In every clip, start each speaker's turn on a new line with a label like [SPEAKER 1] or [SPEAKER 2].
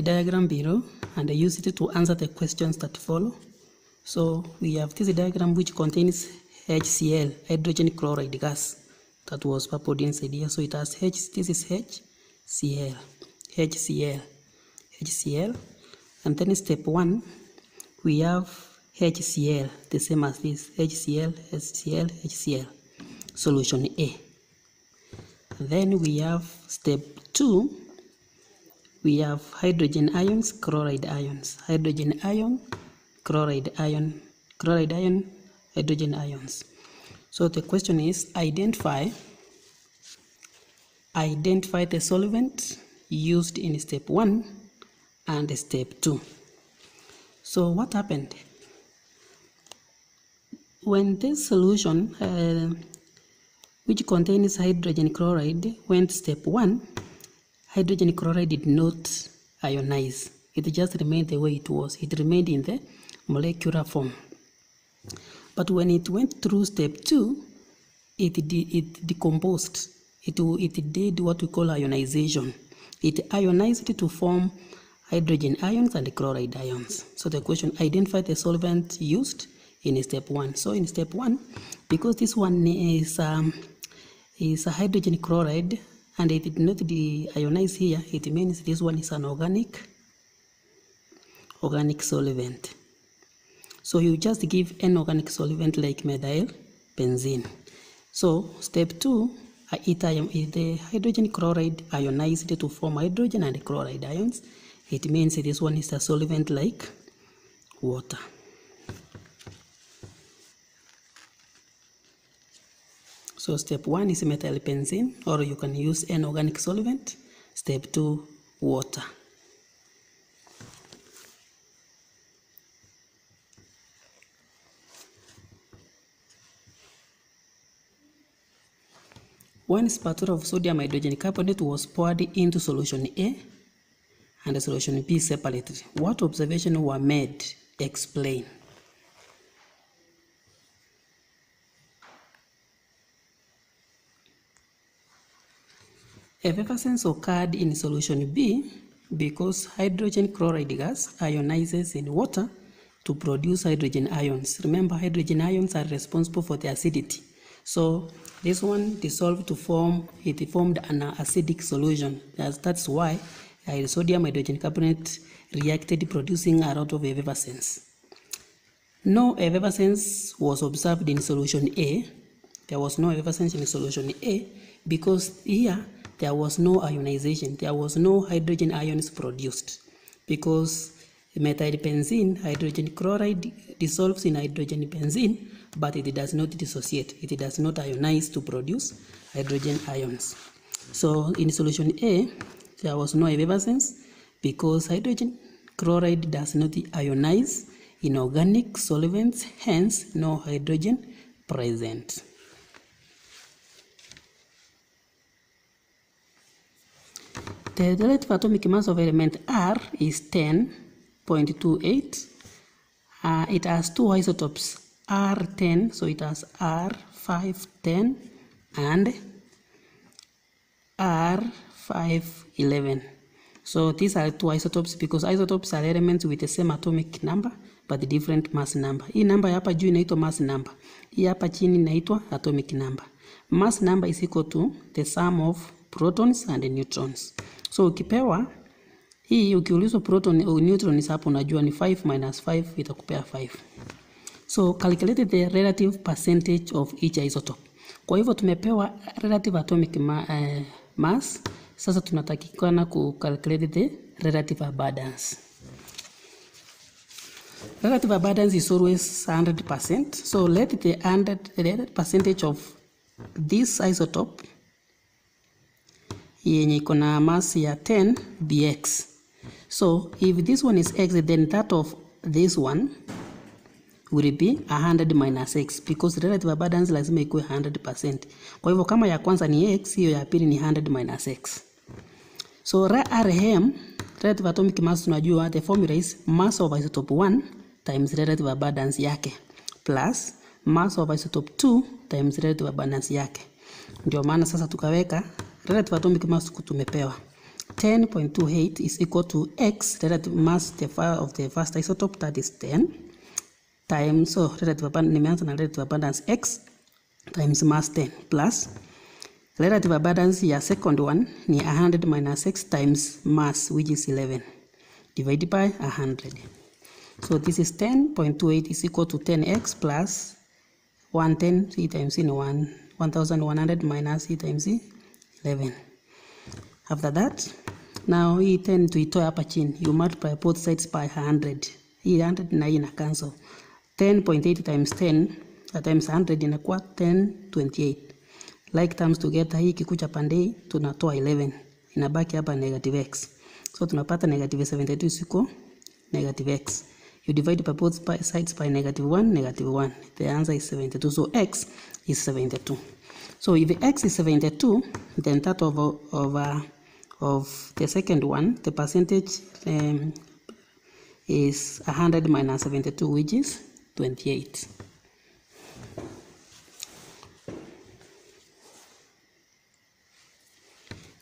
[SPEAKER 1] the diagram below and use it to answer the questions that follow. So we have this diagram which contains HCl, hydrogen chloride gas, that was purpled inside here. So it has H, this is HCl, HCl, and then step 1 we have HCl, the same as this, HCl, solution A. And then we have step 2, we have hydrogen ions, chloride ions, hydrogen ion, chloride ion, hydrogen ions. So the question is identify the solvent used in step 1 and step 2. So what happened? When this solution which contains hydrogen chloride went step 1, hydrogen chloride did not ionize. It just remained the way it was. It remained in the molecular form. But when it went through step 2, it decomposed. It did what we call ionization. It ionized to form hydrogen ions and chloride ions. So the question, identify the solvent used in step 1. So in step 1, because this one is a hydrogen chloride and it did not deionize here, it means this one is an organic solvent. So you just give an organic solvent like methyl benzene. So step 2, the hydrogen chloride ionized to form hydrogen and chloride ions. It means this one is a solvent like water. So step 1 is methyl benzene, or you can use an organic solvent. Step 2, water. One spatula of sodium hydrogen carbonate was poured into solution A and solution B separately. What observations were made? Explain. Effervescence occurred in solution B because hydrogen chloride gas ionizes in water to produce hydrogen ions. Remember, hydrogen ions are responsible for the acidity. So this one dissolved to formed an acidic solution. That's why sodium hydrogen carbonate reacted, producing a lot of effervescence. No effervescence was observed in solution A. There was no effervescence in solution A because here there was no ionization. There was no hydrogen ions produced because methyl benzene, hydrogen chloride dissolves in hydrogen benzene, but it does not dissociate. It does not ionize to produce hydrogen ions. So in solution A, there was no effervescence because hydrogen chloride does not ionize in organic solvents, hence no hydrogen present. The relative atomic mass of element R is 10.28. It has two isotopes, R10, so it has R510 and R511. So these are two isotopes because isotopes are elements with the same atomic number but different mass number. Hii namba hapa juu inaitwa mass number. Hii hapa chini inaitwa atomic number. Mass number is equal to the sum of protons and neutrons. So ukipewa hii, ukiulizwa proton au neutron hapo unajua ni 5 minus 5 itakupea 5. So calculate the relative percentage of each isotope. Kwa hivyo tumepewa relative atomic mass. Sasa tunatakikana ku calculate the relative abundance. Relative abundance is always 100%. So let the 100% of this isotope yenye iko na mass ya 10 be x. So if this one is x, then that of this one will be 100 minus x because relative abundance lazima ikuwe 100%. Kwa hivyo kama ya kwanza ni x, hiyo ya pili ni 100 minus x. So RM, relative atomic mass, tunajua the formula is mass of isotope 1 times relative abundance yake plus mass of isotope 2 times relative abundance yake. Ndio maana sasa tukaweka relative atomic mass tumepewa. 10.28 is equal to X, relative mass of the first isotope, that is 10, times, so relative abundance X times mass 10 plus relative abundance ya second one ni 100 minus X times mass, which is 11, divided by 100. So this is 10.28 is equal to 10X plus 110, C times C, 1100 minus C times C, 11. After that, now hii 10 tuitoe hapa chini, you multiply both sides by 100. Hii 100 na hii na cancel. 10.8 times 10 times 100 inakuwa 1028. Like terms together, hii kikucha pande hii tunatoa 11, inabaki hapa negative X. So tunapata negative 72 is equal negative X. You divide by both sides by negative 1. The answer is 72. So X is 72. So if X is 72, then that of the second one, the percentage is 100 minus 72, which is 28.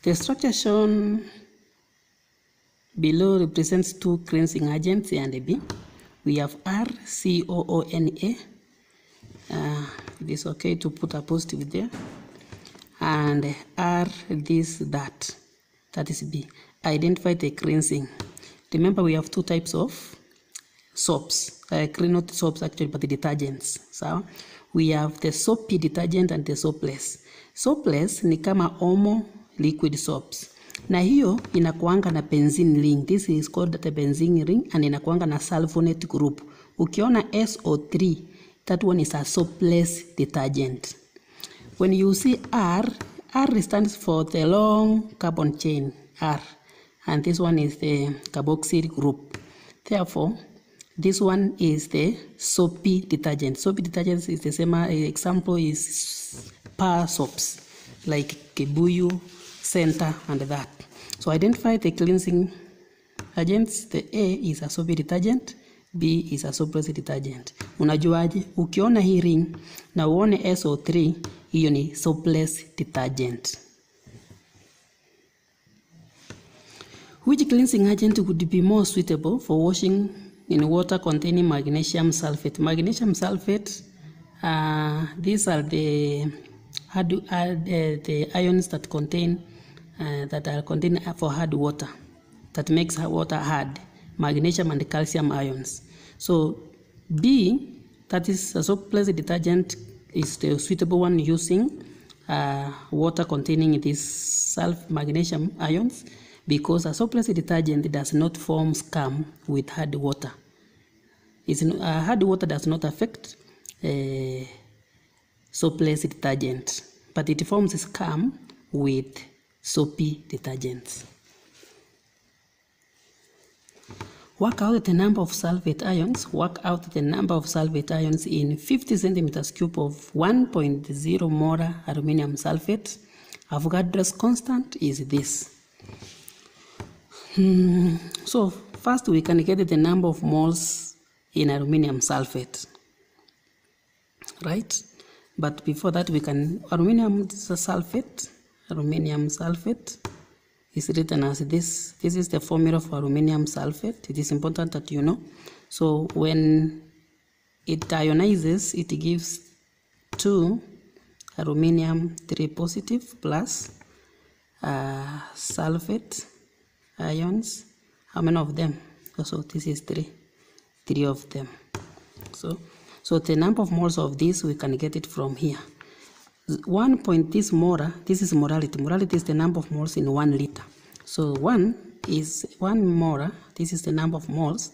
[SPEAKER 1] The structure shown below represents two cleansing agents, A and B. We have RCOONA. It is okay to put a positive there. And R this, that is B. Identify the cleansing. Remember, we have two types of soaps. Not soaps actually, but the detergents. So we have the soapy detergent and the soapless. Soapless ni kama Omo liquid soaps. Na hiyo inakuanga na benzene ring. This is called the benzene ring, and inakuanga na sulfonate group. Ukiona SO3, that one is a soapless detergent. When you see R stands for the long carbon chain, R. And this one is the carboxyl group. Therefore, this one is the soapy detergent. Soapy detergents is the same example is Par soaps, like Kibuyu, Center, and that. So identify the cleansing agents. The A is a soapy detergent, B is a soapless detergent. Unajuaje? Ukiona hii ring na uone SO3, hiyo ni soapless detergent. Which cleansing agent would be more suitable for washing in water containing magnesium sulfate? Magnesium sulfate, these are the ions that contain for hard water, that makes water hard, magnesium and calcium ions. So B, that is a soapless detergent, is the suitable one using water containing these magnesium ions, because a soapless detergent does not form scum with hard water. Hard water does not affect soapless detergent, but it forms scum with soapy detergents. Work out the number of sulfate ions. Work out the number of sulfate ions in 50 centimeters cube of 1.0 molar aluminum sulfate. Avogadro's constant is this. So first we can get the number of moles in aluminum sulfate, right? But before that, we can aluminum sulfate is written as this. This is the formula for aluminum sulfate. It is important that you know. So when it ionizes, it gives 2 aluminum 3 positive plus sulfate ions. How many of them? So this is 3 of them. So the number of moles of this, we can get it from here. 1 point this molar, this is morality. Morality is the number of moles in 1 liter. So 1 is 1 molar. This is the number of moles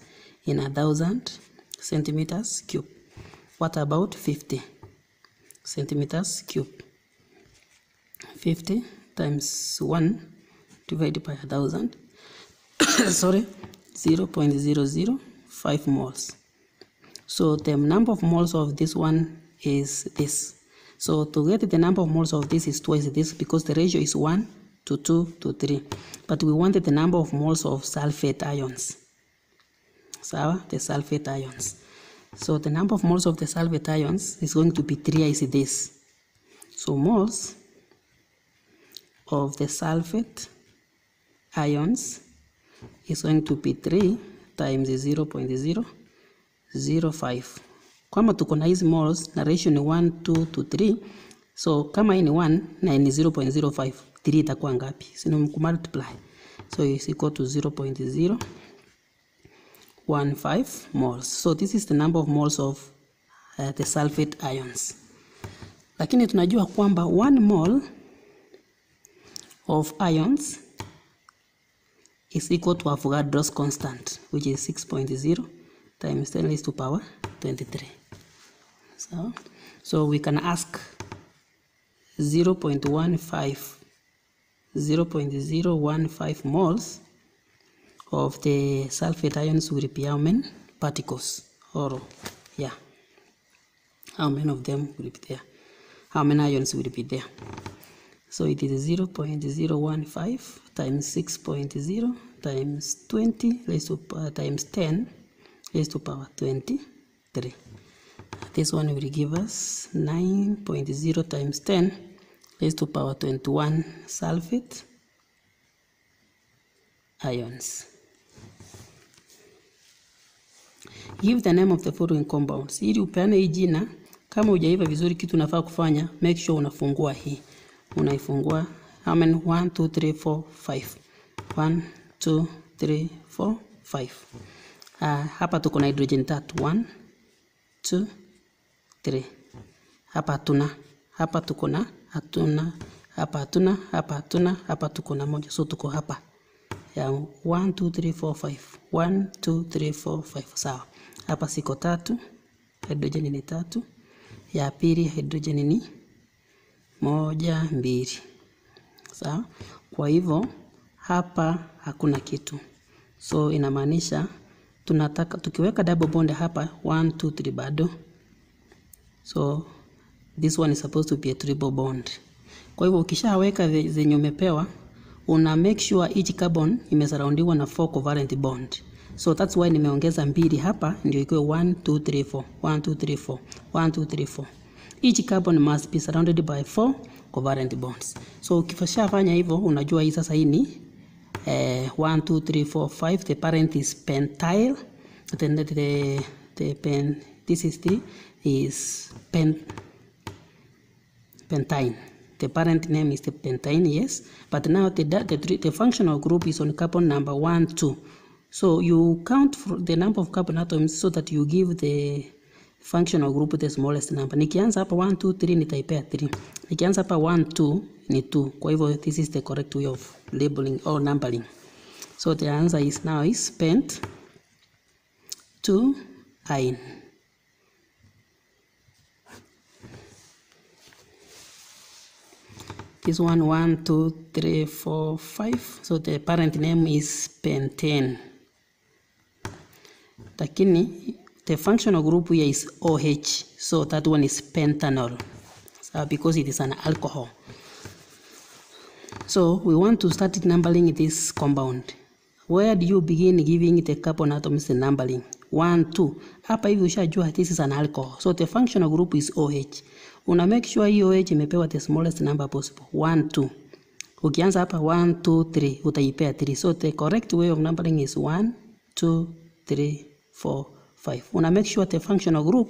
[SPEAKER 1] in 1,000 centimeters cube. What about 50 centimeters cube? 50 times 1 divided by 1,000. Sorry, 0.005 moles. So the number of moles of this one is this. So to get the number of moles of this is twice this, because the ratio is 1 to 2 to 3. But we wanted the number of moles of sulfate ions. So the sulfate ions. So the number of moles of the sulfate ions is going to be 3 is this. So moles of the sulfate ions is going to be 3 times 0.005. Kama tuko na hizi moles na ratio ni 1, 2 to 3, so kama hii ni 1 na ni 0.05, 3 itakuwa ngapi? Sino kumultiply. So is equal to 0.015 moles. So this is the number of moles of the sulfate ions. Lakini tunajua kwamba 1 mole of ions is equal to Avogadro's constant, which is 6.0 times 10 raised to power 23. So we can ask 0.015 moles of the sulfate ions will be how many particles, or yeah, how many of them will be there, how many ions will be there. So it is 0.015 times 6.0 times 20 raised to times 10 raised to power 23. This one will give us 9.0 times 10 raised to power 21 sulfate ions. Give the name of the following compounds. Ili upeane hii jina, kama hujaiva vizuri, kitu unafaa kufanya, make sure unafungua hii. Unaifungua how many? 1 2 3 4 5. 1 2 3 4 5. Hapa tuko na hydrogen 3. 1 2 3. Hapa hatuna. Hapa tuko na hatuna. Hapa hatuna. Hapa hatuna. Hapa tuko na moja. So tuko hapa ya 1 2 3 4 5. 1 2 3 4 5. Sawa. Hapa siko 3. Hydrogen ni 3. Ya pili hydrogen ni 1 2. Sawa. Kwa hivyo hapa hakuna kitu. So inamaanisha tunataka tukiweka double bond hapa 1 2 3 bado. So this one is supposed to be a triple bond. Kwa hivyo ukishaweka zenye umepewa, una make sure each carbon imesurroundiwa na 4 covalent bond. So that's why nimeongeza 2 hapa ndio ikuwe 1 2 3 4 1 2 3 4 1 2 3 4. Each carbon must be surrounded by 4 covalent bonds. So ukifanya hivyo unajua hii sasa hii ni 1 2 3 4 5. The parent is pentyl. Then this is pentyne. The parent name is the pentyne, yes. But now the functional group is on carbon number 1 2. So you count the number of carbon atoms so that you give the functional group the smallest number. Nikianza hapa 1 2 3 nitaipea 3. Nikianza hapa 1 2 ni 2. Kwa hivyo this is the correct way of labeling or numbering. So the answer is now is pent 2 ine. This one 1 2 3 4 5. So the parent name is pentane. Lakini the functional group here is OH. So that one is pentanol. So because it is an alcohol. So we want to start numbering this compound. Where do you begin giving the carbon atoms the numbering? 1 2. Hapa hivi ushajua this is an alcohol. So the functional group is OH. Una make sure hii OH imepewa the smallest number possible. 1 2. Ukianza hapa 1 2 3 utaipea 3. So the correct way of numbering is 1 2 3 4 5. Una make sure the functional group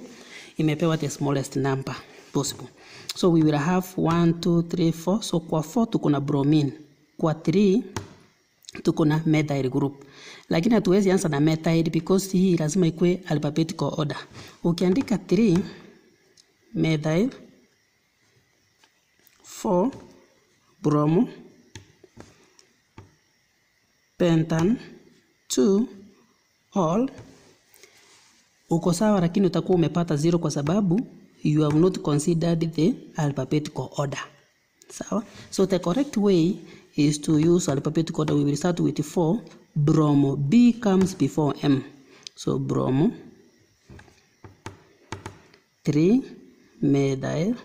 [SPEAKER 1] imepewa the smallest number possible. So we will have 1 2 3 4. So kwa 4 tuko na bromine. Kwa 3 tuko na methyl group. Lakini hatuwezi anza na methyl because hii lazima ikuwe alphabetical order. Ukiandika 3 methyl, 4 bromo, pentan, 2 all, uko sawa, lakini utakuwa umepata 0 kwa sababu you have not considered the alphabetical order. Sawa? So the correct way is to use alphabetical order. We will start with 4 bromo. B comes before M. So bromo, 3 methyl,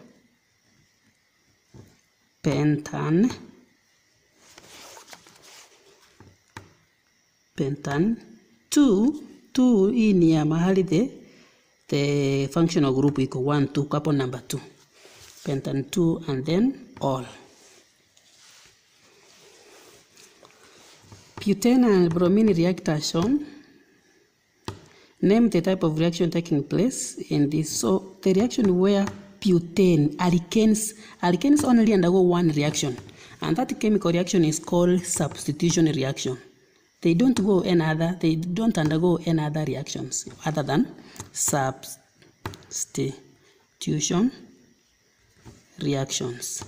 [SPEAKER 1] pentan, 2 hii ni ya mahali the functional group iko 1 2 carbon number 2. Pentan 2 and then all. Butane and bromine reactor shown. Name the type of reaction taking place in this. So the reaction where butane, alkanes only undergo one reaction, and that chemical reaction is called substitution reaction. They don't undergo any other reactions other than substitution reactions.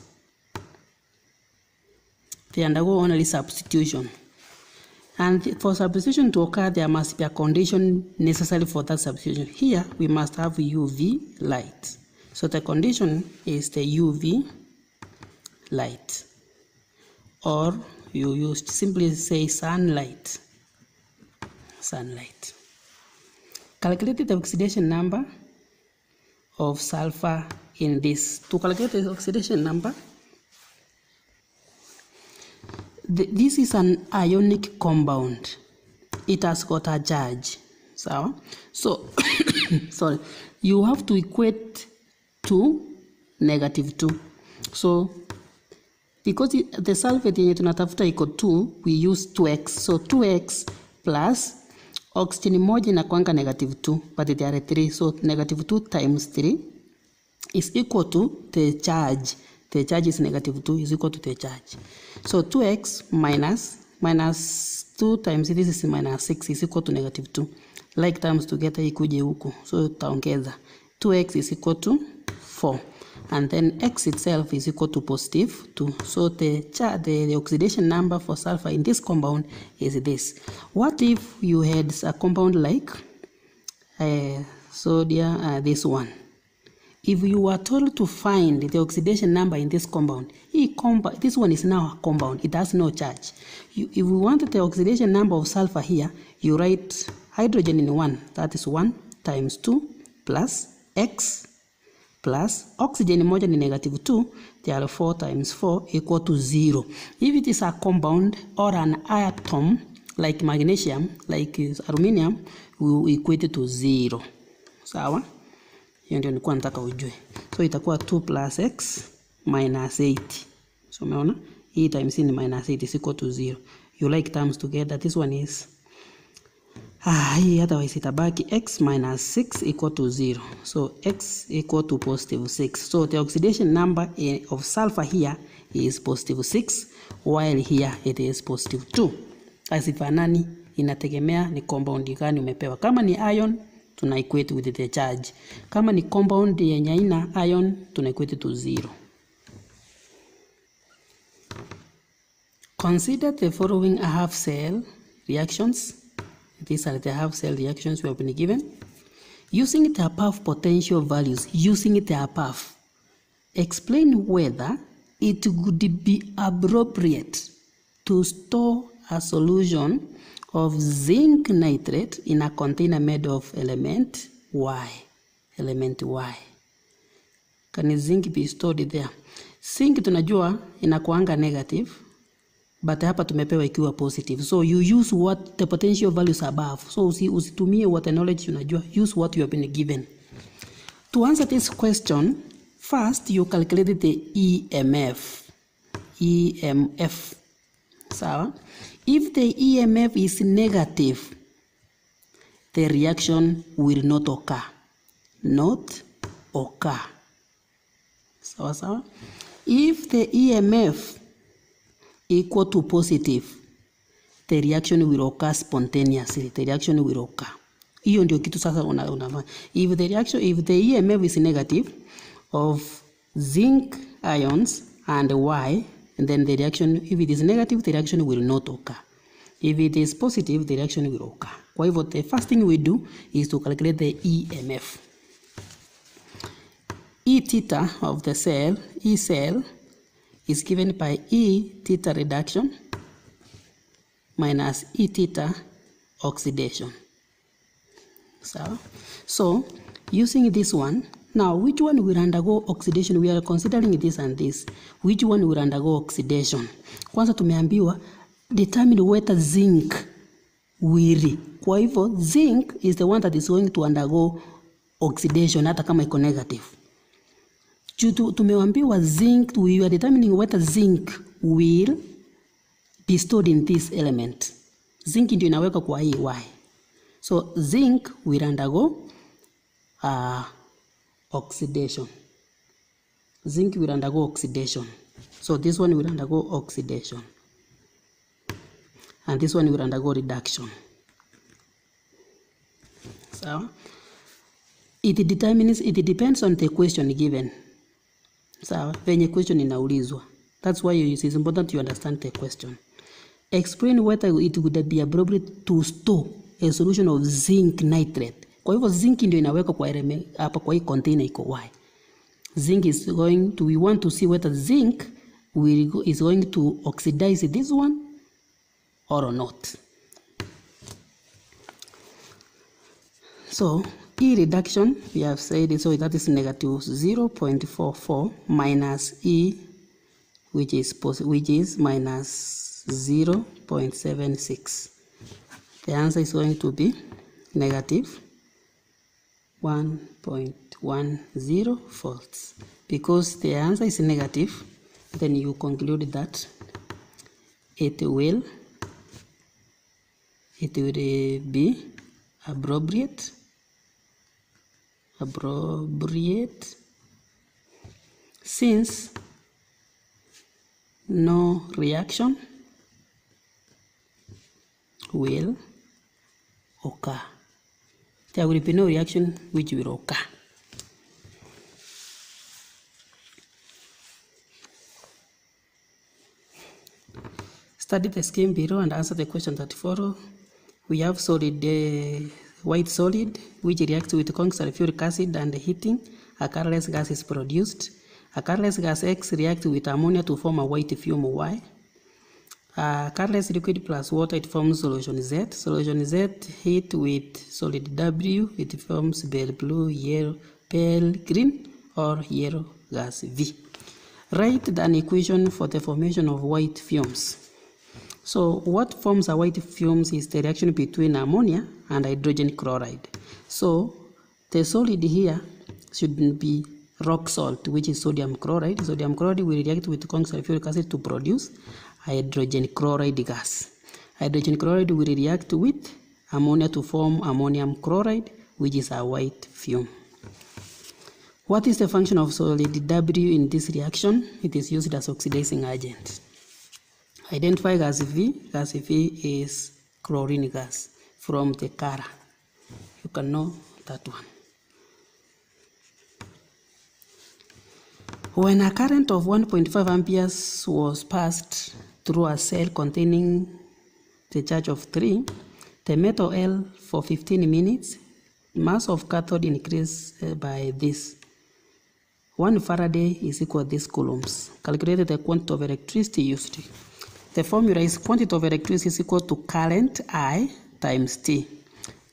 [SPEAKER 1] They undergo only substitution. And for substitution to occur, there must be a condition necessary for that substitution. Here, we must have UV light. So the condition is the UV light. Or you simply say sunlight. Sunlight. Calculate the oxidation number of sulfur in this. To calculate the oxidation number, this is an ionic compound. It has got a charge. So sorry, you have to equate to -2. So because the sulfate yenye tunatafuta iko 2, we use 2x. So 2x plus oxygen moja inakuanga -2, but there are 3. So -2 times 3 is equal to the charge. The charge is -2 is equal to the charge. So 2x minus 2 times this is -6 is equal to -2. Like terms together ikuje huku. So taongeza 2x is equal to 4. And then x itself is equal to +2. So the oxidation number for sulfur in this compound is this. What if you had a compound like sodium, this one? If you were told to find the oxidation number in this compound, this one is now a compound, it has no charge. If you want the oxidation number of sulfur here, you write hydrogen in 1, that is 1 times 2 plus x plus oxygen moja ni -2, there 4 times 4 equal to 0. If it is a compound or an atom like magnesium, like aluminium, we will equate it to 0. Sawa? Hiyo ndio nilikuwa nataka ujue. So itakuwa 2 plus x minus 8. So umeona? Hii times ni -8 is equal to 0. You like terms together. This one is hii otherwise itabaki x minus 6 equal to 0. So x equal to +6. So the oxidation number of sulfur here is +6, while here it is +2. Asifanani, inategemea ni compound gani umepewa. Kama ni ion, tuna equate with the charge. Kama ni compound yenye haina ion, tuna equate to 0. Consider the following half cell reactions. These are the half cell reactions we have been given. Using the above potential values, explain whether it would be appropriate to store a solution of zinc nitrate in a container made of element Y. Element Y. Can zinc be stored there? Zinc tunajua inakuanga negative, but hapa tumepewa ikiwa positive. So you use what the potential values above. So usitumie what the knowledge unajua. Use what you have been given. To answer this question, first you calculate the EMF. EMF. Sawa? If the EMF is negative, the reaction will not occur. Not occur. Sawa sawa? If the EMF equal to positive, the reaction will occur spontaneously. The reaction will occur. Hiyo ndio kitu sasa unafanya. If the EMF is negative of zinc ions and Y, and then the reaction, if it is negative, the reaction will not occur. If it is positive, the reaction will occur. Kwa hivyo, the first thing we do is to calculate the EMF. E theta of the cell, E cell, is given by E theta reduction minus E theta oxidation. So, using this one, now which one will undergo oxidation? We are considering this and this. Which one will undergo oxidation? Kwanza tumeambiwa determine whether zinc will. Kwa hivyo, zinc is the one that is going to undergo oxidation hata kama iko negative. Tumeambiwa we are determining whether zinc will be stored in this element. zinc ndio inaweka kwa hii Y. So zinc will undergo oxidation. Zinc will undergo oxidation. So this one will undergo oxidation. And this one will undergo reduction. So it depends on the question given. So venye question inaulizwa. That's why it is important to understand the question. Explain whether it would be appropriate to store a solution of zinc nitrate. Kwa hivyo zinc ndio inaweka kwa hapa kwa hii container iko Y. Zinc is going to, we want to see whether zinc is going to oxidize this one or not. So E reduction, we have said, so that is negative 0.44 minus E, which is minus 0.76. The answer is going to be negative 1.10 volts. Because the answer is negative, then you conclude that it will be appropriate since no reaction will occur. There will be no reaction which will occur. Study the scheme below and answer the questions that follow. We have solid, white solid, which reacts with sulfuric acid and heating. A colorless gas is produced. A colorless gas X reacts with ammonia to form a white fume Y. A colorless liquid plus water, it forms solution Z. Solution Z heat with solid W, it forms pale blue, yellow, pale green, or yellow gas V. Write an equation for the formation of white fumes. So what forms a white fumes is the reaction between ammonia and hydrogen chloride. So the solid here should be rock salt, which is sodium chloride. Sodium chloride will react with sulfuric acid to produce hydrogen chloride gas. Hydrogen chloride will react with ammonia to form ammonium chloride, which is a white fume. What is the function of solid W in this reaction? It is used as oxidizing agent. Identify gas V. Gas V is chlorine gas from the color. You can know that one. When a current of 1.5 amperes was passed through a cell containing the charge of 3, the metal L for 15 minutes, mass of cathode increased by this. 1 Faraday is equal to this coulombs. Calculate the quantity of electricity used. The formula is quantity of electricity is equal to current I times T.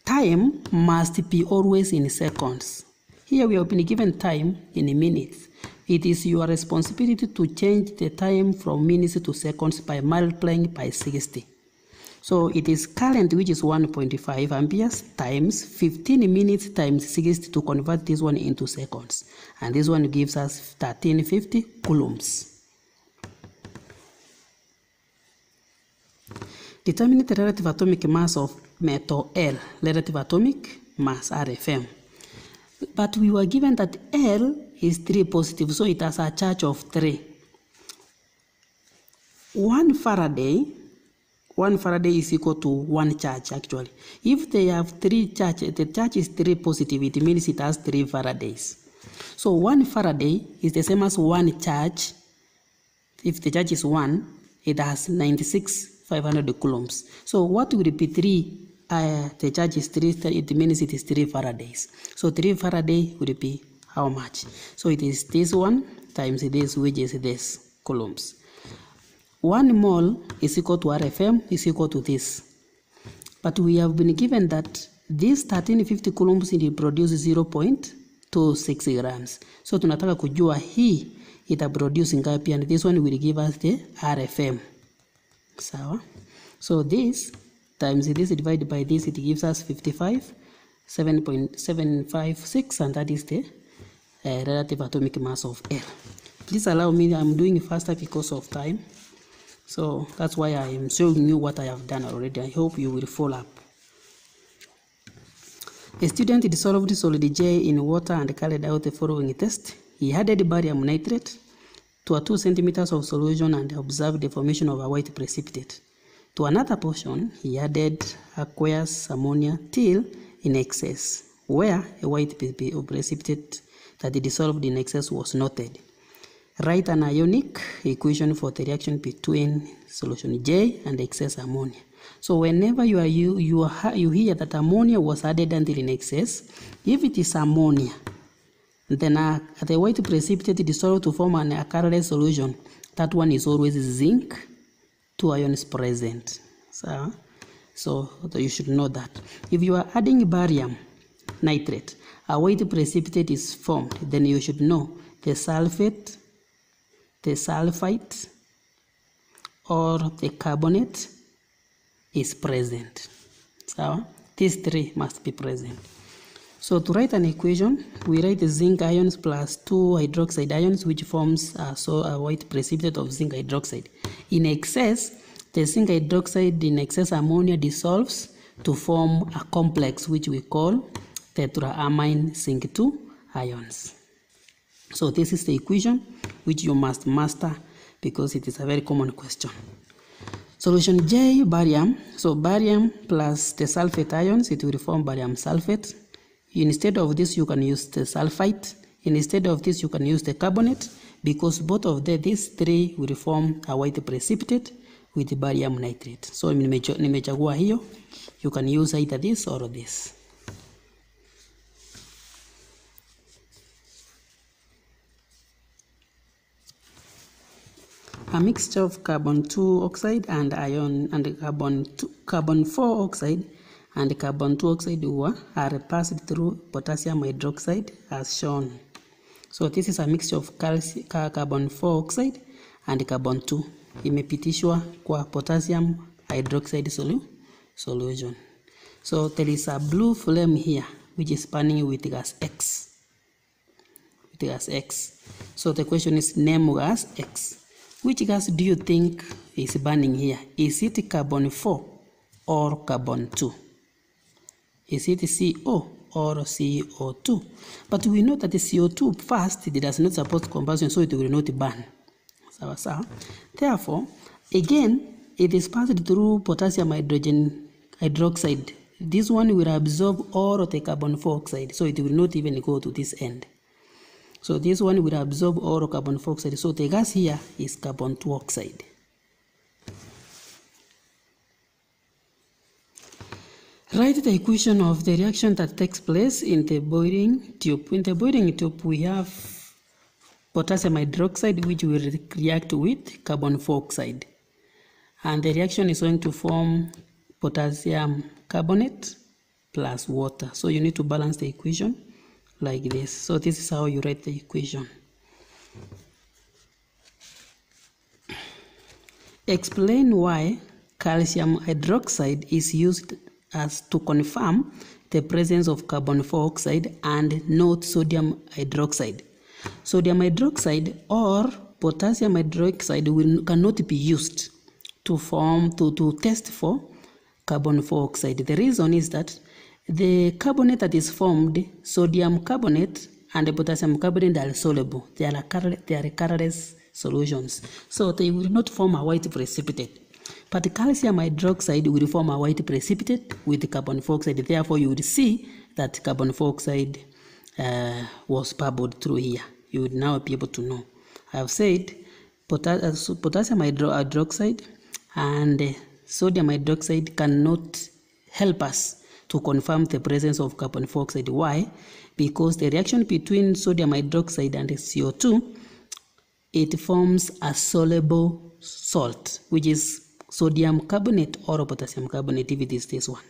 [SPEAKER 1] Time must be always in seconds. Here we have been given time in minutes. It is your responsibility to change the time from minutes to seconds by multiplying by 60. So it is current, which is 1.5 amperes times 15 minutes times 60 to convert this one into seconds. And this one gives us 1350 coulombs. Determine the relative atomic mass of metal L, relative atomic mass, RFM. But we were given that L is 3 positive, so it has a charge of 3. 1 Faraday is equal to 1 charge actually. If they have 3 charge, the charge is 3 positive, it means it has 3 Faradays. So 1 Faraday is the same as 1 charge. If the charge is 1, it has 96,500 coulombs. So what will be 3? The charge is 3, it means it is 3 Faradays. So 3 Faraday will be how much? So it is this one times this, which is this coulombs. 1 mole is equal to RFM is equal to this. But we have been given that this 1350 coulombs will produce 0.26 grams. So tunataka kujua hii ita produce ngapi, and this one will give us the RFM. Sawa? So this times this divided by this, it gives us 7.756, and that is the relative atomic mass of L. Please allow me, I'm doing faster because of time. So that's why I am showing you what I have done already. I hope you will follow up. A student dissolved solid J in water and carried out the following test. He added barium nitrate to a 2 centimeters of solution and observed the formation of a white precipitate. To another portion, he added aqueous ammonia till in excess, where a white precipitate that dissolved in excess was noted. Write an ionic equation for the reaction between solution J and excess ammonia. So whenever you hear that ammonia was added until in excess, if it is ammonia, then the white precipitate dissolved to form a colorless solution, that one is always zinc, 2 ions present. So you should know that. If you are adding barium nitrate, a white precipitate is formed, then you should know the sulfate, the sulfite, or the carbonate is present. So these 3 must be present. So to write an equation, we write zinc ions plus 2 hydroxide ions, which forms a white precipitate of zinc hydroxide. In excess, the zinc hydroxide in excess ammonia dissolves to form a complex which we call tetraamine zinc 2 ions. So this is the equation which you must master because it is a very common question. Solution J, barium. So barium plus the sulfate ions, it will form barium sulfate. Instead of this, you can use the sulfite. Instead of this, you can use the carbonate, because both of these 3 will form a white precipitate with barium nitrate. So nimechagua hiyo. You can use either this or this. A mixture of carbon 2 oxide and carbon 4 oxide and carbon 2 oxide are passed through potassium hydroxide as shown. So this is a mixture of carbon 4 oxide and carbon 2. Imepitishwa kwa potassium hydroxide solution. So there is a blue flame here which is burning with gas X. So the question is, name gas X. Which gas do you think is burning here? Is it carbon 4 or carbon 2? Is it CO or CO2? But we know that the CO2 first, it does not support combustion, so it will not burn. Therefore, again, it is passed through potassium hydroxide. This one will absorb all of the carbon 4 oxide, so it will not even go to this end. So this one will absorb all carbon 4 oxide. So the gas here is carbon 2 oxide. Write the equation of the reaction that takes place in the boiling tube. In the boiling tube, we have potassium hydroxide, which will react with carbon 4 oxide. And the reaction is going to form potassium carbonate plus water. So you need to balance the equation like this. So this is how you write the equation. Explain why calcium hydroxide is used as to confirm the presence of carbon 4 oxide and not sodium hydroxide. Sodium hydroxide or potassium hydroxide cannot be used to test for carbon 4 oxide. The reason is that the carbonate that is formed, sodium carbonate and potassium carbonate, are soluble. They are colorless solutions, so they will not form a white precipitate. But calcium hydroxide will form a white precipitate with carbon 4 oxide. Therefore, you will see that carbon 4 oxide was bubbled through here. You would now be able to know. I have said potassium hydroxide and sodium hydroxide cannot help us to confirm the presence of carbon 4 oxide. Why? Because the reaction between sodium hydroxide and CO2, it forms a soluble salt, which is sodium carbonate or potassium carbonate, if it is this one.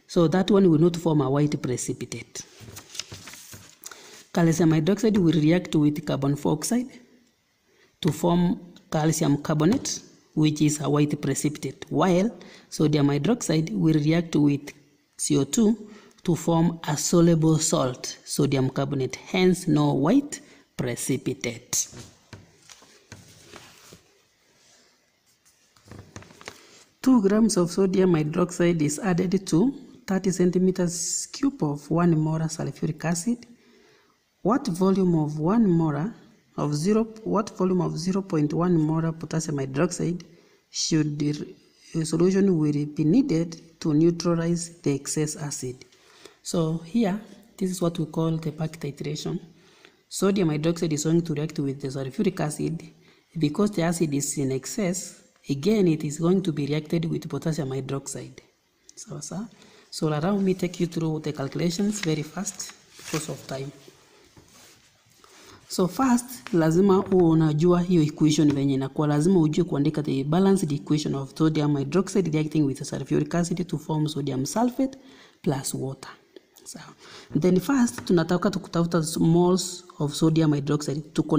[SPEAKER 1] So that one will not form a white precipitate. Calcium hydroxide will react with carbon 4 oxide to form calcium carbonate, which is a white precipitate, while sodium hydroxide will react with CO2 to form a soluble salt, sodium carbonate, hence no white precipitate. 2 grams of sodium hydroxide is added to 30 centimeters cube of 1 molar sulfuric acid. What volume of 0.1 molar potassium hydroxide should the solution will be needed to neutralize the excess acid? So here, this is what we call the back titration. Sodium hydroxide is going to react with the sulfuric acid. Because the acid is in excess, again it is going to be reacted with potassium hydroxide. So allow me take you through the calculations very fast because of time. So first, lazima unajua hiyo equation venye inakuwa, lazima ujue kuandika the balanced equation of sodium hydroxide reacting with sulfuric acid to form sodium sulfate plus water. So, then first tunataka kutafuta moles of sodium hydroxide. Tuko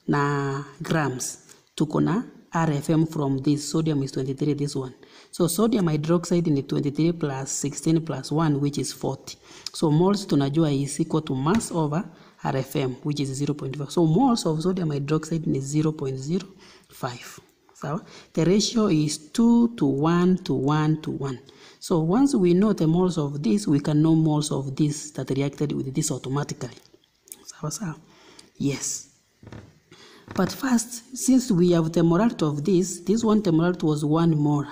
[SPEAKER 1] na grams, tuko na RFM from this. Sodium is 23, this one. So sodium hydroxide ni 23 plus 16 plus 1, which is 40. So moles tunajua is equal to mass over RFM, which is 0.5. So moles of sodium hydroxide is 0.05. So the ratio is 2 to 1 to 1 to 1. So once we know the moles of this, we can know moles of this that reacted with this automatically. So yes. But first, since we have the molarity of this one, the molarity was 1 molar.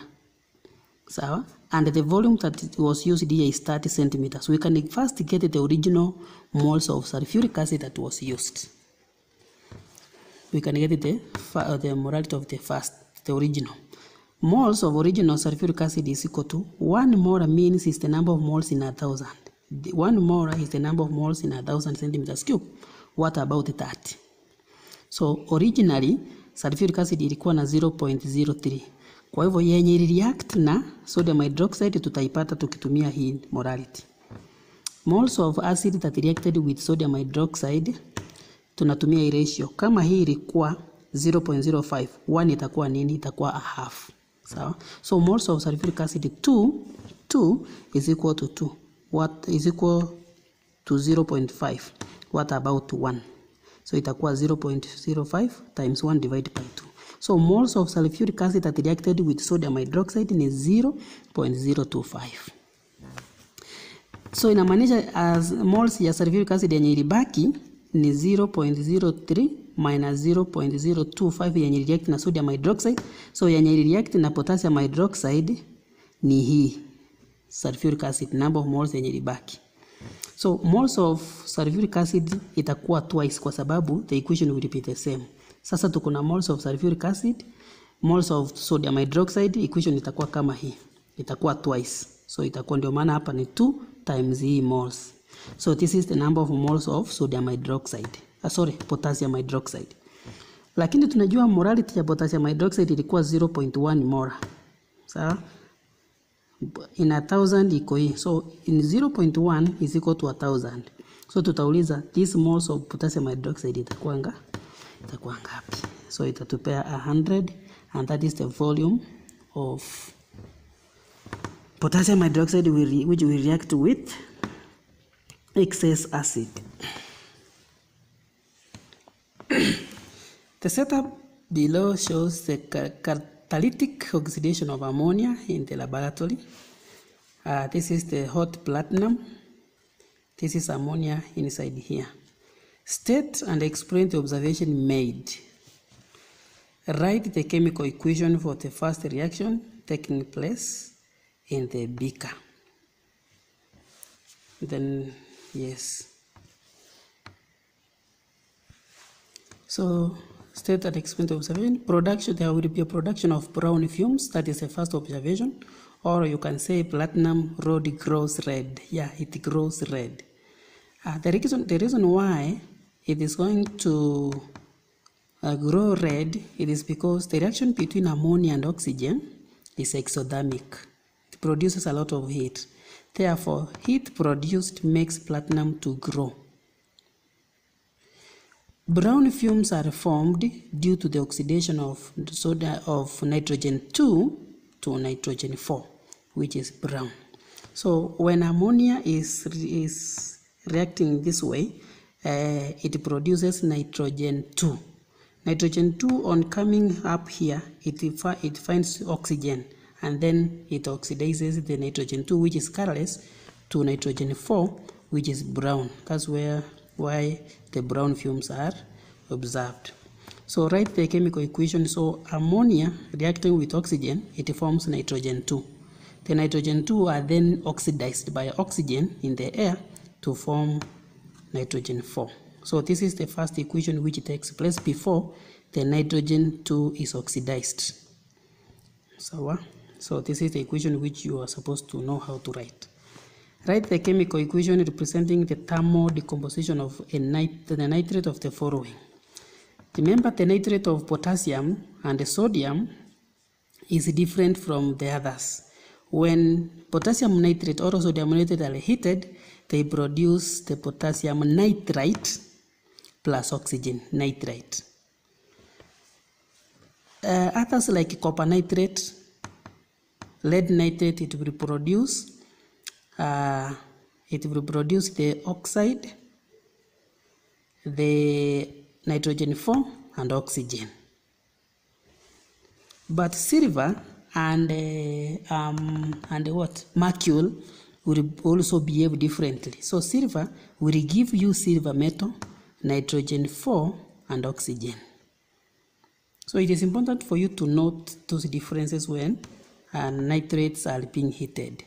[SPEAKER 1] So, and the volume that it was used here is 30 centimeters. We can first get the original moles of sulfuric acid that was used. We can get the molarity of the original. Moles of original sulfuric acid is equal to 1 molar means is the number of moles in 1,000. 1 molar is the number of moles in 1,000 centimeters cube. What about 30? So originally sulfuric acid ilikuwa na 0.03. Kwa hivyo yenye react na sodium hydroxide tutaipata tukitumia hii molarity. Moles of acid that reacted with sodium hydroxide tunatumia hii ratio. Kama hii ilikuwa 0.05, 1 itakuwa nini? Itakuwa a half. Sawa? So moles of sulfuric acid 2 is equal to 2. What is equal to 0.5? What about 1? So itakuwa 0.05 times 1 divided by 2. So moles of sulfuric acid that reacted with sodium hydroxide ni 0.025. So inamaanisha as moles ya sulfuric acid yenye ilibaki ni 0.03 minus 0.025 yenye react na sodium hydroxide. So yenye react na potassium hydroxide ni hii sulfuric acid, number of moles yenye ilibaki. So moles of sulfuric acid itakuwa twice kwa sababu the equation will be the same. Sasa tuko na moles of sulfuric acid, moles of sodium hydroxide, equation itakuwa kama hii. Itakuwa twice. So itakuwa ndio maana hapa ni 2 times hii moles. So this is the number of moles of sodium hydroxide. Potassium hydroxide. Lakini tunajua molarity ya potassium hydroxide ilikuwa 0.1 molar. Sawa? In 1,000 iko hii. So in 0.1 is equal to 1,000. So tutauliza this moles of potassium hydroxide itakuwa ngapi? So itatupea 100, and that is the volume of potassium hydroxide which will react with excess acid. The setup below shows the catalytic oxidation of ammonia in the laboratory. This is the hot platinum. This is ammonia inside here. State and explain the observation made. Write the chemical equation for the first reaction taking place in the beaker. Then, yes. So, state and explain the observation. Production, there will be a production of brown fumes. That is the first observation. Or you can say platinum rod grows red. Yeah, it grows red. The reason why it is going to grow red, it is because the reaction between ammonia and oxygen is exothermic. It produces a lot of heat. Therefore, heat produced makes platinum to grow. Brown fumes are formed due to the oxidation of nitrogen 2 to nitrogen 4, which is brown. So when ammonia is reacting this way, it produces nitrogen 2. Nitrogen 2 on coming up here, it finds oxygen and then it oxidizes the nitrogen 2, which is colorless, to nitrogen 4, which is brown. That's why the brown fumes are observed. So write the chemical equation. So ammonia reacting with oxygen, it forms nitrogen 2. The nitrogen 2 are then oxidized by oxygen in the air to form nitrogen 4. So this is the first equation which takes place before the nitrogen 2 is oxidized. So this is the equation which you are supposed to know how to write. Write the chemical equation representing the thermal decomposition of the nitrate of the following. Remember, the nitrate of potassium and the sodium is different from the others. When potassium nitrate or sodium nitrate are heated, they produce the potassium nitrite plus oxygen nitrite. Others like copper nitrate, lead nitrate, it will produce the oxide, the nitrogen 4 and oxygen. But silver and mercury will also behave differently. So silver will give you silver metal, nitrogen 4 and oxygen. So it is important for you to note those differences when nitrates are being heated.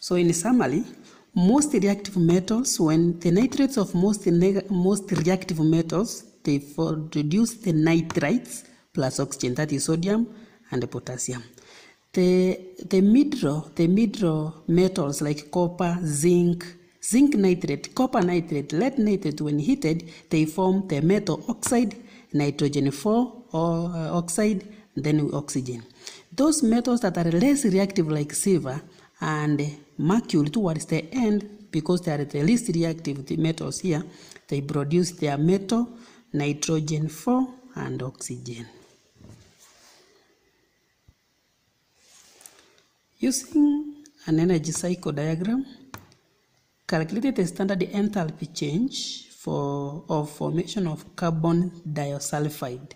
[SPEAKER 1] So in summary, most reactive metals, when the nitrates of most reactive metals, they produce the nitrites plus oxygen, that is sodium and potassium. The middle metals like copper, zinc nitrate, copper nitrate, lead nitrate, when heated, they form the metal oxide, nitrogen 4 or oxide, then oxygen. Those metals that are less reactive like silver and mercury towards the end, because they are the least reactive the metals here, they produce their metal, nitrogen 4 and oxygen. Using an energy cycle diagram, calculate the standard enthalpy change of formation of carbon disulfide.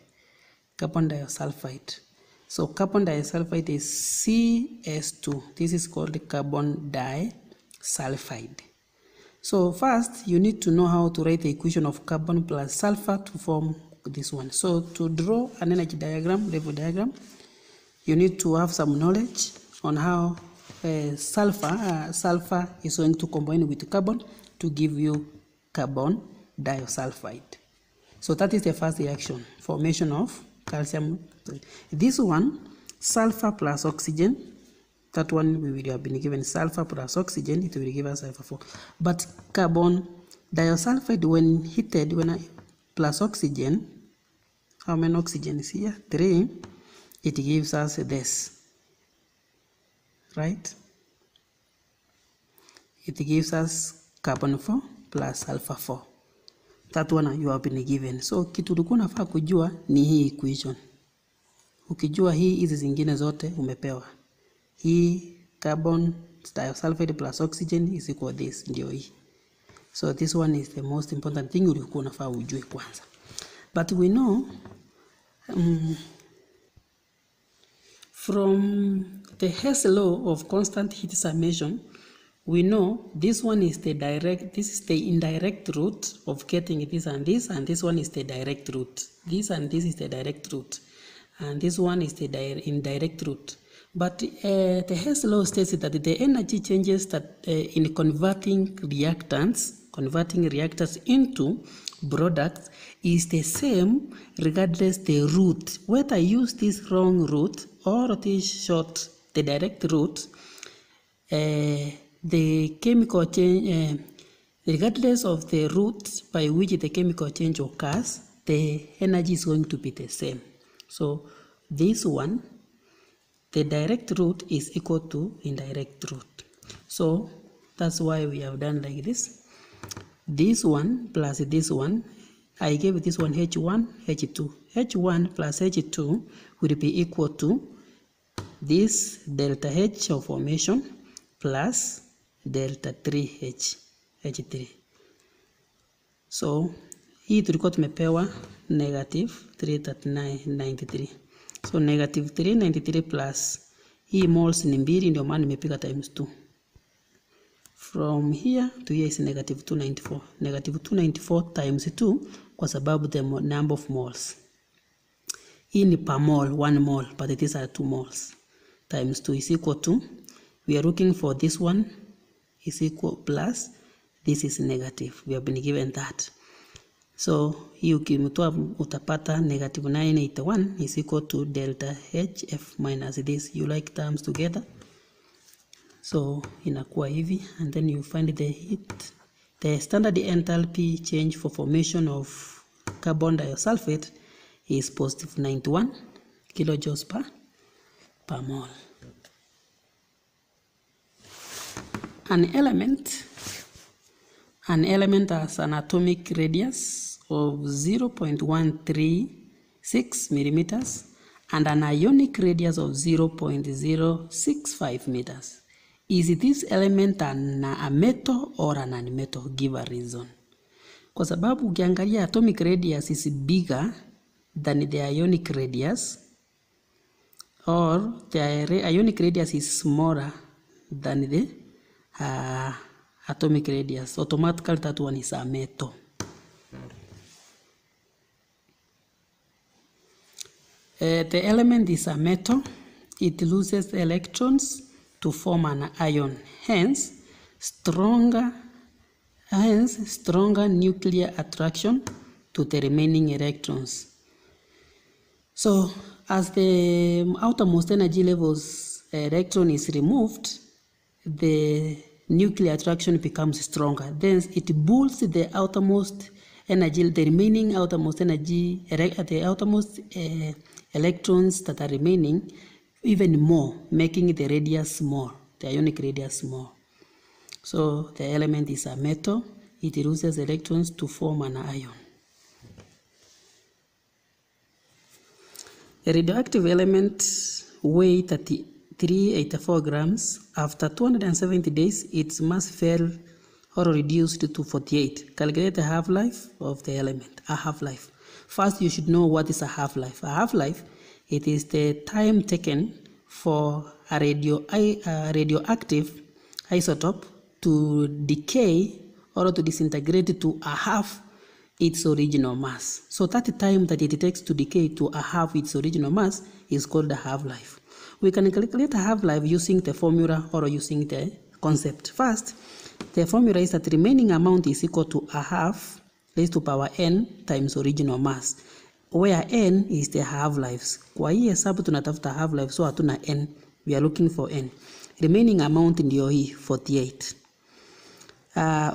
[SPEAKER 1] So carbon disulfide is CS2. This is called carbon disulfide. So first, you need to know how to write the equation of carbon plus sulfur to form this one. So to draw an energy diagram, level diagram, you need to have some knowledge on how sulfur is going to combine with carbon to give you carbon disulfide. So that is the first reaction, formation of calcium. This one, sulfur plus oxygen, that one we will have been given sulfur plus oxygen, it will give us sulfur 4. But carbon disulfide, when heated, plus oxygen, how many oxygen is here? 3, it gives us this, right? It gives us carbon 4 plus sulfur 4. That one you have been given. So kitu ulikuwa unafaa kujua ni hii equation. Ukijua hii, hizi zingine zote umepewa. Hii carbon disulfide plus oxygen is equal this, ndio hii. So this one is the most important thing ulikuwa unafaa ujue kwanza. But we know from the Hess law of constant heat summation, we know this one is the direct, this is the indirect route of getting this, and this one is the direct route. This and this is the direct route, and this one is the indirect route. But the Hess law states that the energy changes that in converting reactants into products is the same regardless the route. Whether I use this wrong route or this short, the direct route, the chemical change, regardless of the route by which the chemical change occurs, the energy is going to be the same. So this one, the direct route is equal to indirect route. So that's why we have done like this. This one plus this one, I gave this one H1, H2. H1 plus H2 will be equal to this delta H of formation plus delta 3H, H3. So hii tulikuwa tumepewa negative 339.93. So negative 393 plus hii moles ni mbili, ndio maana nimepiga times 2. From here to here is negative 294. Negative 294 times 2 kwa sababu the number of moles. Hii ni per mole, 1 mole, but these are 2 moles. Times 2 is equal to, we are looking for this one is equal plus, this is negative. We have been given that. So hii ukimtoa utapata negative 981 is equal to delta HF minus this. You like terms together. So inakuwa hivi, and then you find the heat. The standard enthalpy change for formation of carbon diosulfate is positive 91 kilojoules per mole. An element has an atomic radius of 0.136 millimeters and an ionic radius of 0.065 meters. Is this element a metal or an nonmetal? Give a reason. Kwa sababu ukiangalia atomic radius is bigger than the ionic radius, or the ionic radius is smaller than the atomic radius, automatically that one is a metal. The element is a metal. It loses electrons to form an ion, hence stronger nuclear attraction to the remaining electrons. So as the outermost energy levels electron is removed, the nuclear attraction becomes stronger. Then it pulls the outermost energy, the remaining outermost energy, the outermost electrons that are remaining even more, making the radius small, the ionic radius small. So the element is a metal. It loses electrons to form an ion. A radioactive element weighs 384 grams. After 270 days, its mass fell or reduced to 48. Calculate the half-life of the element. A half-life. First, you should know what is a half-life. A half-life, it is the time taken for a radioactive isotope to decay or to disintegrate to a half its original mass. So that time that it takes to decay to a half its original mass is called the half-life. We can calculate a half-life using the formula or using the concept. First, the formula is that the remaining amount is equal to a half raised to power n times original mass, where n is the half-lives. Kwa hii hesabu tunatafuta half-life, so hatuna n, we are looking for n. Remaining amount ndio hii 48.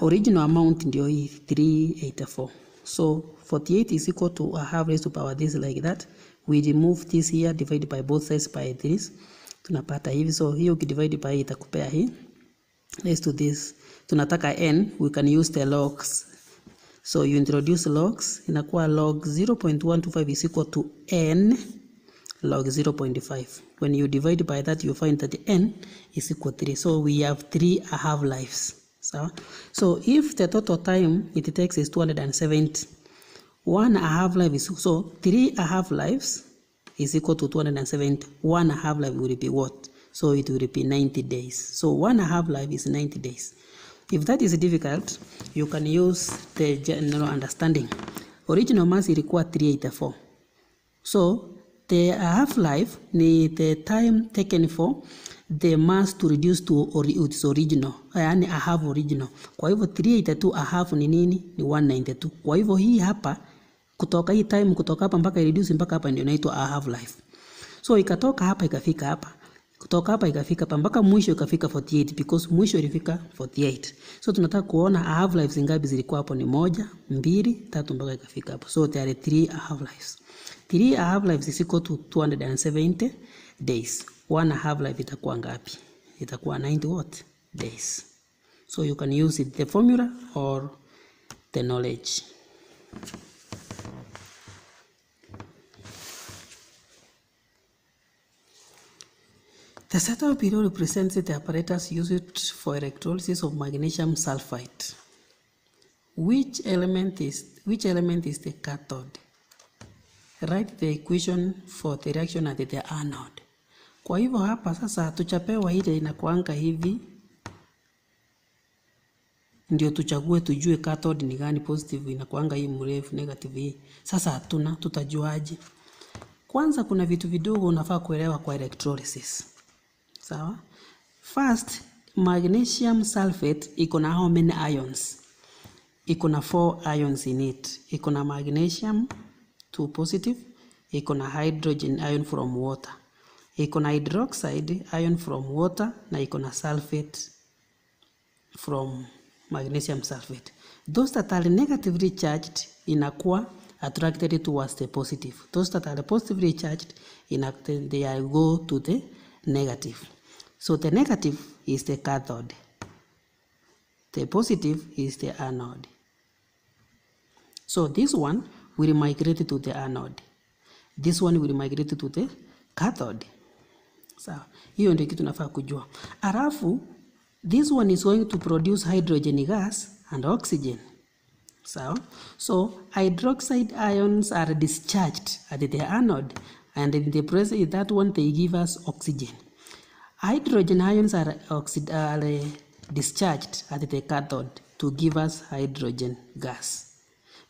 [SPEAKER 1] Original amount ndio hii 384. So 48 is equal to a half raised to power this like that. We remove this here, divide by both sides by this. Tunapata hivi, so hiyo ukidivide by itakupea hii. Raised to this. Tunataka n, we can use the logs. So you introduce logs, inakuwa log 0.125 is equal to n log 0.5. When you divide by that, you find that the n is equal to 3. So we have 3 half-lives. So if the total time it takes is 270, 1 half-life is, so 3 half-lives is equal to 270. 1 half-life will be what? So it will be 90 days. So 1 half-life is 90 days. If that is difficult, you can use the general understanding. Original mass ilikuwa 384. So the half-life ni the time taken for the mass to reduce to its original, yani a half original. Kwa hivyo 382 a half ni nini? Ni 192. Kwa hivyo hii hapa kutoka hii time kutoka hapa mpaka reduce mpaka hapa ndio inaitwa a half life. So ikatoka hapa ikafika hapa. Kutoka hapa ikafika hapa mpaka mwisho ikafika 48 because mwisho ilifika 48. So tunataka kuona a half lives ngapi zilikuwa hapo, ni 1, 2, 3 mpaka ikafika hapo. So there are 3 half lives. 3 half lives is equal to 270 days. 1 half life itakuwa ngapi? Itakuwa 90 what? Days. So you can use it, the formula or the knowledge. The setup below represents the apparatus used for electrolysis of magnesium sulfide. Which element is the cathode? write the equation for the reaction at the anode. Kwa hivyo hapa sasa tuchapewa ile inakuanga hivi, ndio tuchague tujue cathode ni gani, positive inakuanga hii mrefu, negative hii. Sasa hatuna, tutajuaje? Kwanza kuna vitu vidogo unafaa kuelewa kwa electrolysis. Sawa? First, magnesium sulfate iko na how many ions? Iko na 4 ions in it. Iko na magnesium 2 positive, iko na hydrogen ion from water, iko na hydroxide ion from water, na iko na sulfate from magnesium sulfate. Those that are negatively charged inakuwa attracted towards the positive. Those that are positively charged they go to the negative. So the negative is the cathode. The positive is the anode. So this one will migrate to the anode. This one will migrate to the cathode. Sawa. Hiyo ndio kitu nafaa kujua. Alafu this one is going to produce hydrogen gas and oxygen. So hydroxide ions are discharged at the anode, and in the presence of that one they give us oxygen. Hydrogen ions are discharged at the cathode to give us hydrogen gas.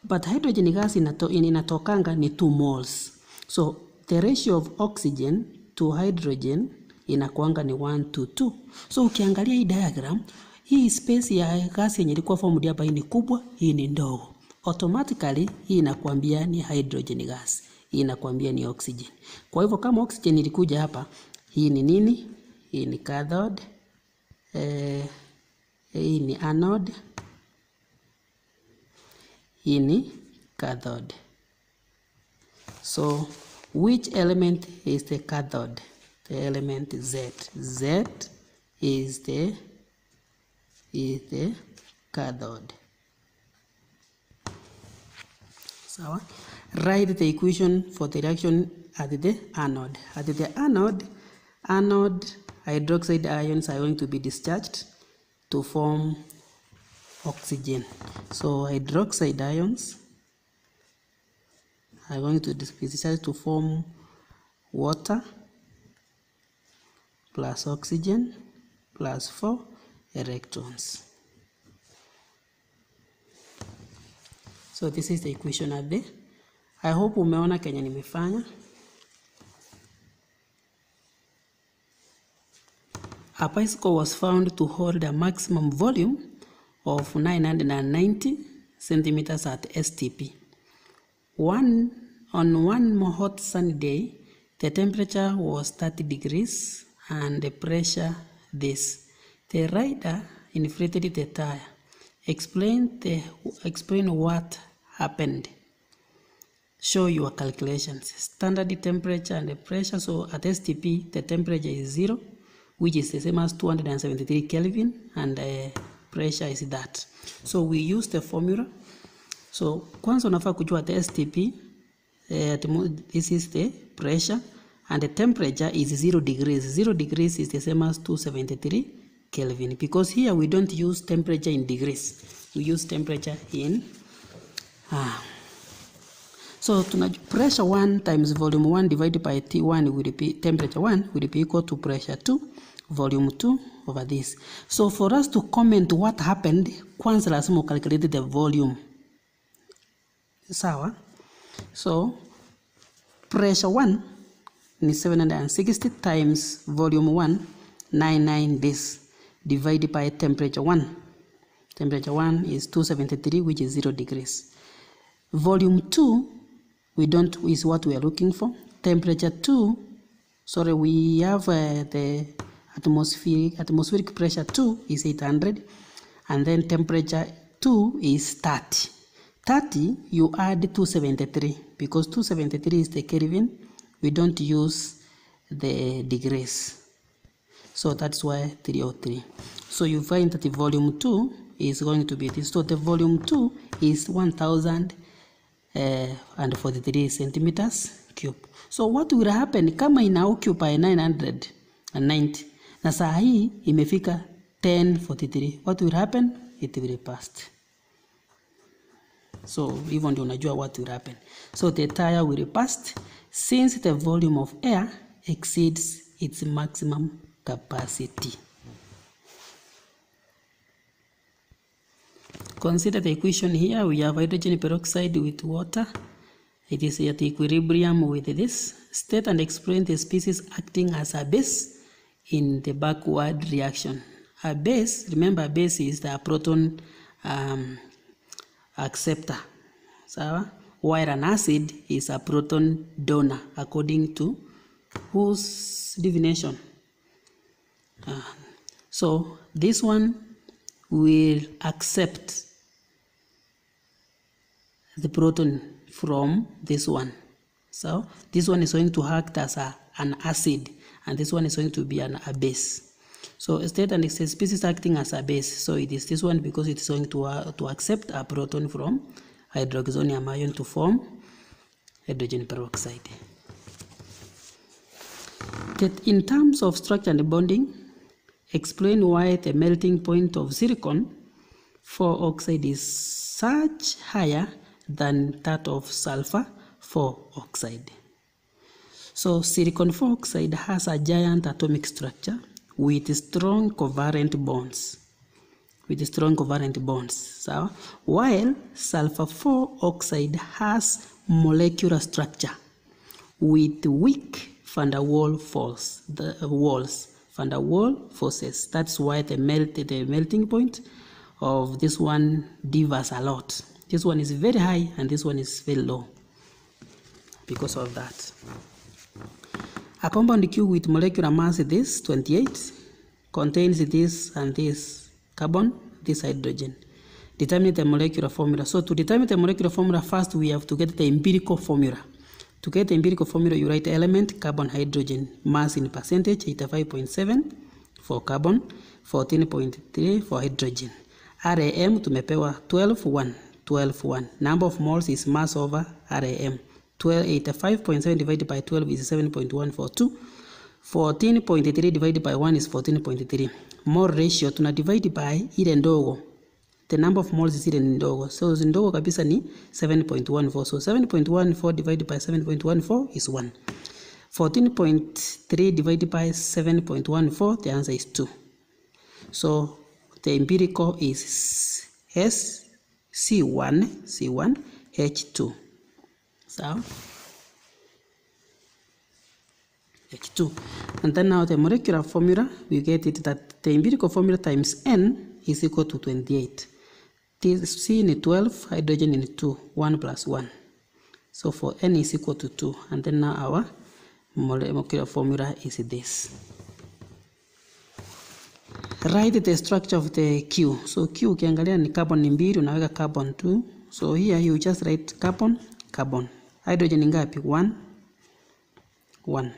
[SPEAKER 1] But hydrogen gas inatokanga ni 2 moles. So the ratio of oxygen to hydrogen inakuanga ni 1:2. So ukiangalia hii diagram, hii space ya gas yenye ilikuwa formed hapa ni kubwa, hii ni ndogo. Automatically hii inakuambia ni hydrogen gas, hii inakuambia ni oxygen. Kwa hivyo kama oxygen ilikuja hapa, hii ni nini? Hii ni cathode, hii ni anode, hii ni cathode. So which element is the cathode? The element Z. Z is the cathode. So write the equation for the reaction at the anode. At the anode hydroxide ions are going to be discharged to form oxygen. So hydroxide ions are going to be discharged to form water plus oxygen plus 4 electrons. So this is the equation at the. I hope umeona kenye nimefanya. A bicycle was found to hold a maximum volume of 990 centimeters at STP. On one more hot sunny day, the temperature was 30 degrees and the pressure this. The rider inflated the tire. Explain what happened. Show your calculations. Standard temperature and the pressure. So at STP, the temperature is 0, which is the same as 273 Kelvin, and pressure is that. So we use the formula. So kwanza unafaa kujua at STP, this is the pressure, and the temperature is 0 degrees. 0 degrees is the same as 273 Kelvin, because here we don't use temperature in degrees, we use temperature in so pressure 1 times volume 1 divided by T1 will be temperature 1 will be equal to pressure 2 volume 2 over this. So for us to comment what happened, kwanza lazima calculate the volume. Sawa? So pressure 1 is 760 times volume 1 99 this divided by temperature 1. Temperature 1 is 273, which is 0 degrees. Volume 2 is what we are looking for. Temperature 2, sorry, we have the atmospheric pressure 2 is 800, and then temperature 2 is 30. 30 you add 273, because 273 is the Kelvin, we don't use the degrees, so that's why 303. So you find that the volume 2 is going to be this. So the volume 2 is 1043 centimeters cube. So what will happen kama ina occupy 990 na saa hii imefika 1043? What will happen? It will burst. So hivyo ndio unajua what will happen. So the tire will burst since the volume of air exceeds its maximum capacity. Consider the equation here. We have hydrogen peroxide with water. It is at equilibrium with this. State and explain the species acting as a base in the backward reaction. A base, remember, a base is the proton acceptor, so, while an acid is a proton donor, according to whose definition? So this one will accept the proton from this one. So this one is going to act as an acid, and this one is going to be a base. So state and its species acting as a base. So it is this one because it is going to accept a proton from hydroxonium ion to form hydrogen peroxide. That in terms of structure and bonding, explain why the melting point of silicon 4 oxide is such higher than that of sulfur 4 oxide. So silicon 4 oxide has a giant atomic structure with strong covalent bonds. So while sulfur 4 oxide has molecular structure with weak van der Waals forces. That's why the melting point of this one differs a lot. This one is very high and this one is very low because of that. A compound Q with molecular mass this 28 contains this and this carbon, this hydrogen. Determine the molecular formula. So to determine the molecular formula, first we have to get the empirical formula. To get the empirical formula, you write element, carbon, hydrogen, mass in percentage, 85.7 for carbon, 14.3 for hydrogen. RAM tumepewa 12.1. Number of moles is mass over RAM. 85.7 divided by 12 is 7.142. 14.3 divided by 1 is 14.3. Mole ratio tuna divide by ile ndogo. The number of moles is ile ndogo. So ndogo kabisa ni 7.14. So 7.14 divided by 7.14 is 1. 14.3 divided by 7.14, the answer is 2. So the empirical is C1H2. So H2. And then now the molecular formula, we get it that the empirical formula times N is equal to 28. C in 12, hydrogen in 2, 1 plus 1. So for N is equal to 2. And then now our molecular formula is this. Write the structure of the Q. So Q ukiangalia ni carbon ni mbili, unaweka carbon 2. So here you just write carbon, carbon. Hydrogen ni ngapi? 1.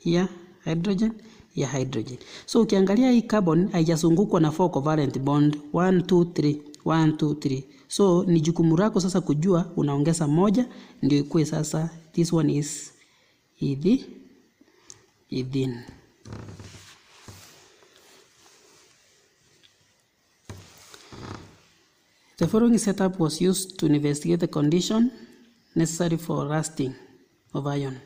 [SPEAKER 1] Here hydrogen, here hydrogen. So ukiangalia hii carbon haijazungukwa na 4 covalent bond 1 2 3 1 2 3. So ni jukumu lako sasa kujua, unaongeza moja ndio ikuwe sasa this one is within. The following setup was used to investigate the condition necessary for rusting of iron.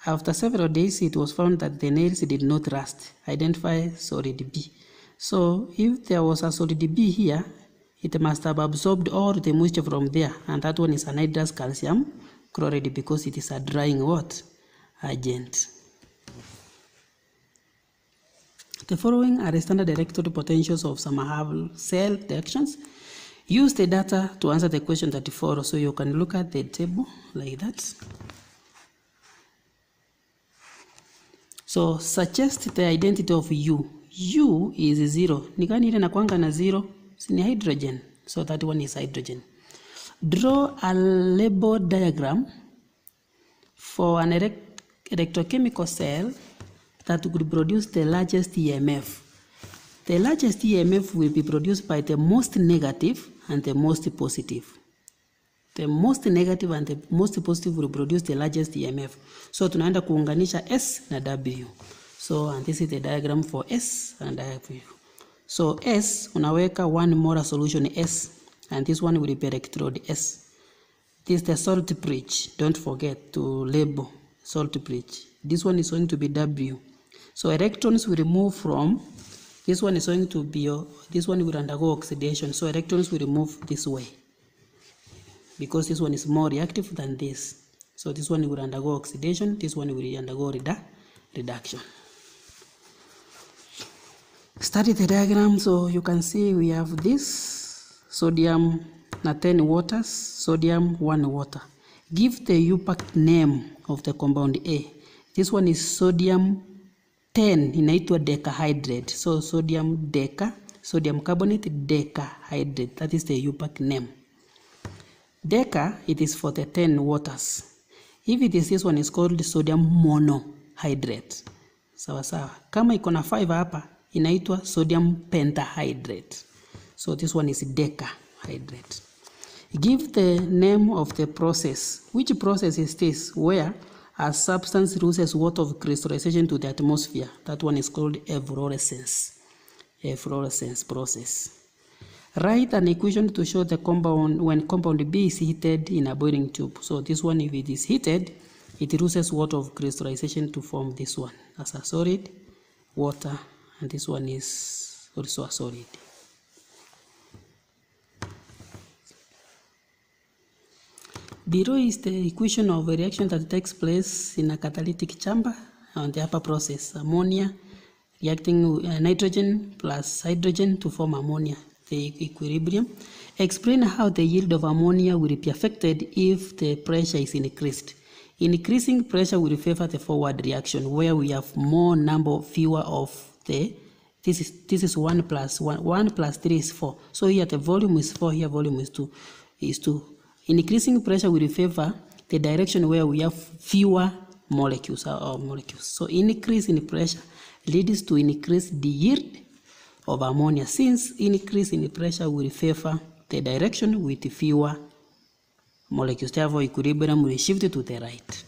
[SPEAKER 1] After several days, it was found that the nails did not rust. Identify solid B. So if there was a solid B here, it must have absorbed all the moisture from there, and that one is anhydrous calcium chloride because it is a drying what? Agent. The following are the standard electrode potentials of some Havel cell reactions. Use the data to answer the question 34, so you can look at the table like that. So suggest the identity of U. U is 0. Ni gani ile nakuanga na 0? Ni hydrogen. So that one is hydrogen. Draw a label diagram for an electrochemical cell that would produce the largest EMF. The largest EMF will be produced by the most negative and the most positive. The most negative and the most positive will produce the largest EMF. So tunaenda kuunganisha S na W. So and this is the diagram for S and W. So S unaweka 1 molar solution S, and this one will be electrode S. This is the salt bridge. Don't forget to label salt bridge. This one is going to be W. So electrons will move from, this one is going to be, this one will undergo oxidation. So electrons will move this way, because this one is more reactive than this. So this one will undergo oxidation, this one will undergo reduction. Study the diagram. So you can see we have this sodium na 10 waters, sodium 1 water. Give the UPAC name of the compound A. This one is sodium 10, inaitwa decahydrate. So sodium carbonate decahydrate. That is the UPAC name. Deca, it is for the 10 waters. If it is this one, is called sodium monohydrate. Sawa sawa. Kama iko na 5 hapa, inaitwa sodium pentahydrate. So this one is decahydrate. Give the name of the process. Which process is this? Where a substance loses water of crystallization to the atmosphere. That one is called efflorescence. Efflorescence process. Write an equation to show the compound when compound B is heated in a boiling tube. So this one, if it is heated, it loses water of crystallization to form this one as a solid, water, and this one is also a solid. Below is the equation of a reaction that takes place in a catalytic chamber on the upper process. Ammonia reacting nitrogen plus hydrogen to form ammonia. The equilibrium. Explain how the yield of ammonia will be affected if the pressure is increased. Increasing pressure will favor the forward reaction, where we have fewer of the, this is 1 plus 1, 1 plus 3 is 4. So here the volume is 4, here volume is 2. Increasing pressure will favor the direction where we have fewer molecules. So increase in pressure leads to increase the yield of ammonia, since increase in pressure will favor the direction with fewer molecules. Therefore, equilibrium will shift to the right.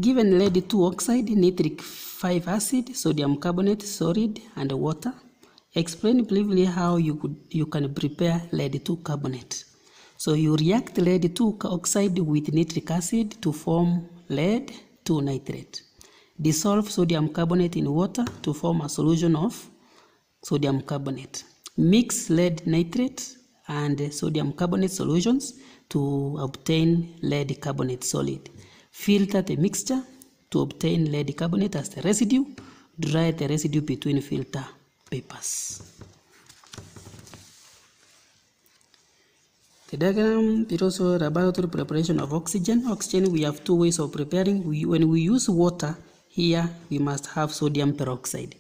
[SPEAKER 1] Given lead 2 oxide, nitric 5 acid, sodium carbonate solid, and water, explain briefly how you can prepare lead 2 carbonate. So you react lead 2 oxide with nitric acid to form lead 2 nitrate. Dissolve sodium carbonate in water to form a solution of sodium carbonate. Mix lead nitrate and sodium carbonate solutions to obtain lead carbonate solid. Filter the mixture to obtain lead carbonate as the residue. Dry the residue between filter papers. The diagram is also the laboratory preparation of oxygen. Oxygen, we have 2 ways of preparing. When we use water, here we must have sodium peroxide.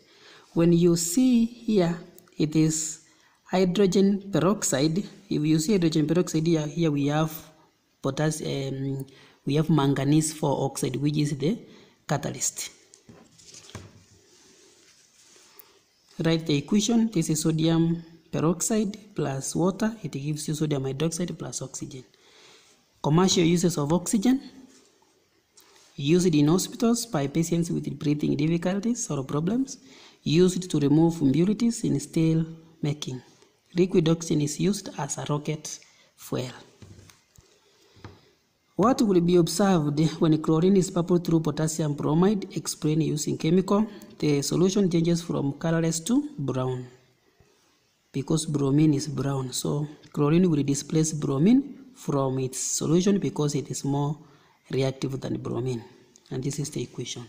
[SPEAKER 1] When you see here, it is hydrogen peroxide. If you see hydrogen peroxide here we have potassium, we have manganese 4 oxide, which is the catalyst. Write the equation. This is sodium peroxide plus water. It gives you sodium hydroxide plus oxygen. Commercial uses of oxygen. Used in hospitals by patients with breathing difficulties or problems. Used to remove impurities in steel making. Liquid oxygen is used as a rocket fuel. What will be observed when chlorine is coupled through potassium bromide? Explain using chemical. The solution changes from colorless to brown because bromine is brown. So chlorine will displace bromine from its solution because it is more reactive than bromine. And this is the equation.